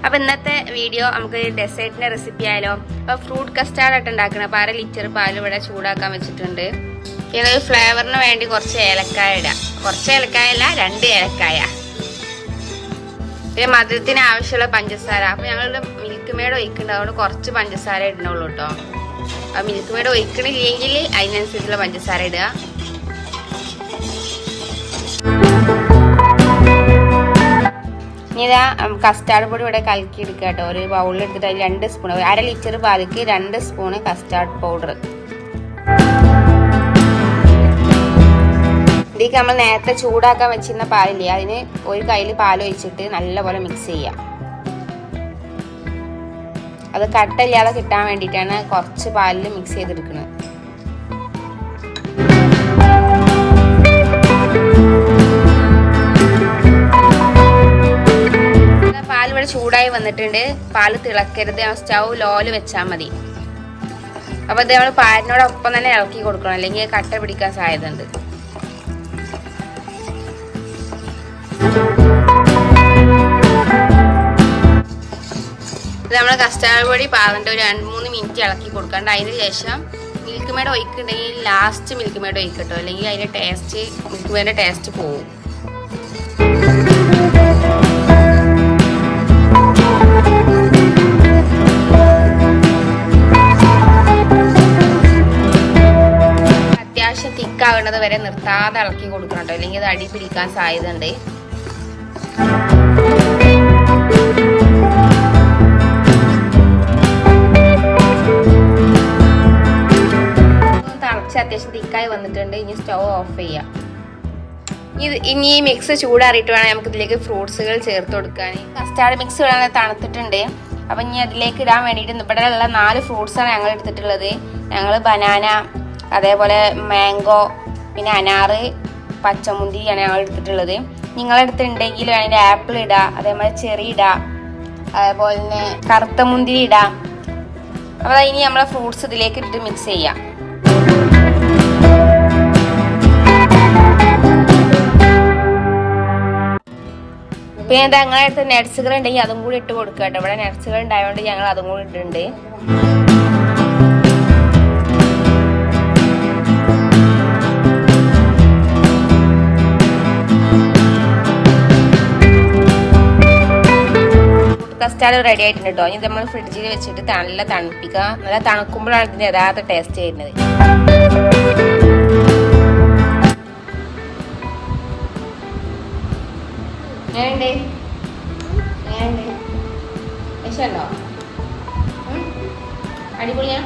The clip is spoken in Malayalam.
അപ്പൊ ഇന്നത്തെ വീഡിയോ നമുക്ക് ഡെസേർട്ടിന്റെ റെസിപ്പി ആയാലോ. അപ്പൊ ഫ്രൂട്ട് കസ്റ്റാർഡ് ആയിട്ട് ഉണ്ടാക്കണം. അപ്പൊ 1/2 ലിറ്റർ പാൽ ഇവിടെ ചൂടാക്കാൻ വെച്ചിട്ടുണ്ട്. പിന്നെ ഒരു ഫ്ലേവറിന് വേണ്ടി കുറച്ച് ഏലക്കായ ഇടാം. കുറച്ച് ഏലക്കായ അല്ല, 2 ഏലക്കായ. പിന്നെ മധുരത്തിന് ആവശ്യമുള്ള പഞ്ചസാര. അപ്പൊ ഞങ്ങളുടെ മിൽക്ക് മെയ്ഡ് ഒഴിക്കുന്നുണ്ട്, അതുകൊണ്ട് കുറച്ച് പഞ്ചസാര ഇടണുള്ളൂ കേട്ടോ. അപ്പൊ മിൽക്ക് മെയ്ഡ് ഒഴിക്കണില്ലെങ്കിൽ അതിനനുസരിച്ചുള്ള പഞ്ചസാര ഇടുക. ഇതാ കസ്റ്റാർഡ് പൊടി ഇവിടെ കലക്കി എടുക്കുക കേട്ടോ. ഒരു ബൗളിൽ എടുത്തിട്ട് അതിൽ 2 സ്പൂൺ, 1/2 ലിറ്റർ പാലിക്ക് 2 സ്പൂണ് കസ്റ്റാർഡ് പൗഡർ. ഇതിലേക്ക് നമ്മൾ നേരത്തെ ചൂടാക്കാൻ വെച്ചിരുന്ന പാലില്ലേ, അതിന് ഒരു കയ്യിൽ പാൽ ഒഴിച്ചിട്ട് നല്ലപോലെ മിക്സ് ചെയ്യാം. അത് കട്ടയില്ലാതെ കിട്ടാൻ വേണ്ടിയിട്ടാണ് കുറച്ച് പാലിൽ മിക്സ് ചെയ്തെടുക്കുന്നത്. പാൽ ഇവിടെ ചൂടായി വന്നിട്ടുണ്ട്. പാല് തിളക്കരുത്, സ്റ്റൗ ലോല് വെച്ചാൽ മതി. അപ്പൊ ഇത് നമ്മൾ പാലിനോടൊപ്പം തന്നെ ഇളക്കി കൊടുക്കണം, അല്ലെങ്കിൽ കട്ട പിടിക്കാൻ സാധ്യത ഉണ്ട്. ഇത് നമ്മൾ കസ്റ്റാർഡ് പൊടി പാലിൻ്റെ ഒരു 2-3 മിനിറ്റ് ഇളക്കി കൊടുക്കാണ്ട് അതിന് ശേഷം മിൽക്ക് മെയ്ഡ് ഒഴിക്കുന്നുണ്ടെങ്കിൽ ലാസ്റ്റ് മിൽക്ക് മെയ്ഡ് ഒഴിക്കട്ടോ, അല്ലെങ്കിൽ അതിൻ്റെ ടേസ്റ്റ്, മിൽക്ക് മെയ്ഡിൻ്റെ ടേസ്റ്റ് പോവും. അത്യാവശ്യം തിക്കാവുന്നത് വരെ നിർത്താതെ ഇളക്കി കൊടുക്കണം കേട്ടോ, അല്ലെങ്കിൽ അത് അടി പിടിക്കാൻ സാധ്യത ഉണ്ട്. അത്യാവശ്യം തിക്കായി വന്നിട്ടുണ്ട്. ഇനി സ്റ്റൗ ഓഫ് ചെയ്യാം. ഇനി ഈ മിക്സ് ചൂടാറിയിട്ട് വേണം നമുക്ക് ഇതിലേക്ക് ഫ്രൂട്ട്സുകൾ ചേർത്ത് കൊടുക്കാൻ. കസ്റ്റാർഡ് മിക്സ് വേണമെങ്കിൽ തണുത്തിട്ടുണ്ട്. അപ്പം ഇനി അതിലേക്ക് ഇടാൻ വേണ്ടിയിട്ട് ഇവിടെ ഉള്ള 4 ഫ്രൂട്ട്സാണ് ഞങ്ങൾ എടുത്തിട്ടുള്ളത്. ഞങ്ങൾ ബനാന, അതേപോലെ മാംഗോ, പിന്നെ അനാറ്, പച്ചമുന്തിരിയാണ് ഞങ്ങൾ എടുത്തിട്ടുള്ളത്. നിങ്ങളെടുത്തിട്ടുണ്ടെങ്കിൽ അതിൻ്റെ ആപ്പിൾ ഇടാം, അതേപോലെ ചെറി ഇടാം, അതേപോലെ തന്നെ കറുത്ത മുന്തിരി ഇടാം. അപ്പോൾ ഇനി നമ്മളെ ഫ്രൂട്ട്സ് ഇതിലേക്ക് ഇട്ടിട്ട് മിക്സ് ചെയ്യാം. പിന്നെ ഇത് ഞങ്ങളുടെ അടുത്ത് നട്ട്സുകൾ ഉണ്ടെങ്കിൽ അതും കൂടി ഇട്ട് കൊടുക്കുക കേട്ടോ. ഇവിടെ നട്ട്സുകൾ ഉണ്ടായതുകൊണ്ട് ഞങ്ങൾ അതും കൂടി ഇട്ടിട്ടുണ്ട്. കസ്റ്റാർഡ് റെഡി ആയിട്ടുണ്ട് കേട്ടോ. ഇനി നമ്മൾ ഫ്രിഡ്ജിൽ വെച്ചിട്ട് നല്ല തണുപ്പിക്കുക. നല്ല തണുക്കുമ്പോഴാണ് ഇതിൻ്റെ യഥാർത്ഥ ടേസ്റ്റ് ചെയ്യുന്നത്. അടിപൊളിയാ.